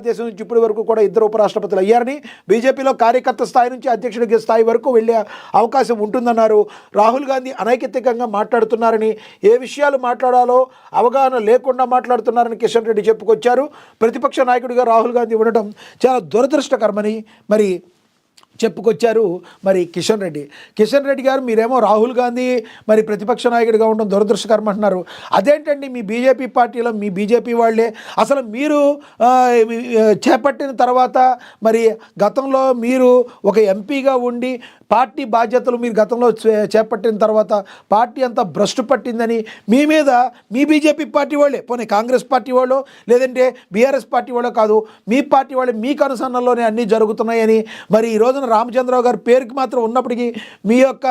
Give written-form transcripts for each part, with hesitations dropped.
దేశం నుంచి ఇప్పటి వరకు కూడా ఇద్దరు ఉపరాష్ట్రపతులు అయ్యారని, బీజేపీలో కార్యకర్త స్థాయి నుంచి అధ్యక్షుడి స్థాయి వరకు వెళ్ళే అవకాశం ఉంటుందన్నారు. రాహుల్ గాంధీ అనైతికంగా మాట్లాడుతున్నారని, ఏ విషయాలు మాట్లాడాలో అవగాహన లేకుండా మాట్లాడుతున్నారని కిషన్ రెడ్డి చెప్పుకొచ్చారు. ప్రతిపక్ష నాయకుడిగా రాహుల్ గాంధీ ఉండడం చాలా దురదృష్టకరమని మరి చెప్పుకొచ్చారు మరి కిషన్ రెడ్డి గారు. మీరేమో రాహుల్ గాంధీ మరి ప్రతిపక్ష నాయకుడిగా ఉండడం దురదృష్టకరం అంటున్నారు. అదేంటండి, మీ బీజేపీ పార్టీలో మీ బీజేపీ వాళ్ళే అసలు మీరు చేపట్టిన తర్వాత మరి గతంలో మీరు ఒక ఎంపీగా ఉండి పార్టీ బాధ్యతలు మీరు గతంలో చేపట్టిన తర్వాత పార్టీ అంతా భ్రష్టు పట్టిందని మీ మీద మీ బీజేపీ పార్టీ వాళ్ళే, పోనీ కాంగ్రెస్ పార్టీ వాళ్ళు లేదంటే బీఆర్ఎస్ పార్టీ వాళ్ళో కాదు, మీ పార్టీ వాళ్ళే మీకు అనుసరణలోనే అన్నీ జరుగుతున్నాయని మరి ఈ రోజున రామచంద్రరావు గారి పేరుకి మాత్రం ఉన్నప్పటికీ మీ యొక్క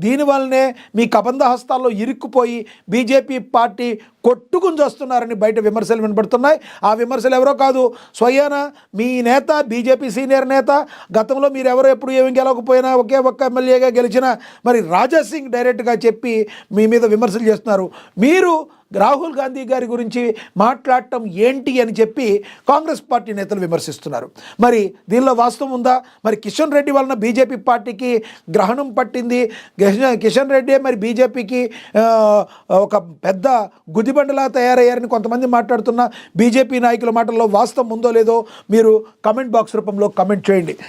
దీనివల్లనే మీ కబంధ హస్తాల్లో ఇరుక్కుపోయి బీజేపీ పార్టీ కొట్టుకుని వస్తున్నారని బయట విమర్శలు వినబడుతున్నాయి. ఆ విమర్శలు ఎవరో కాదు, స్వయాన మీ నేత, బీజేపీ సీనియర్ నేత, గతంలో మీరు ఎవరో ఎప్పుడు ఏమి గెలవకపోయినా ఒకే ఒక్క ఎమ్మెల్యేగా గెలిచిన మరి రాజా సింగ్ డైరెక్ట్గా చెప్పి మీ మీద విమర్శలు చేస్తున్నారు. మీరు రాహుల్ గాంధీ గారి గురించి మాట్లాడటం ఏంటి అని చెప్పి కాంగ్రెస్ పార్టీ నేతలు విమర్శిస్తున్నారు. మరి దీనిలో వాస్తవం ఉందా? మరి కిషన్ రెడ్డి వలన బీజేపీ పార్టీకి గ్రహణం పట్టింది, కిషన్ రెడ్డి మరి బీజేపీకి ఒక పెద్ద గుదిబండలా తయారయ్యారని కొంతమంది మాట్లాడుతున్న బీజేపీ నాయకుల మాటల్లో వాస్తవం ఉందో లేదో మీరు కమెంట్ బాక్స్ రూపంలో కమెంట్ చేయండి.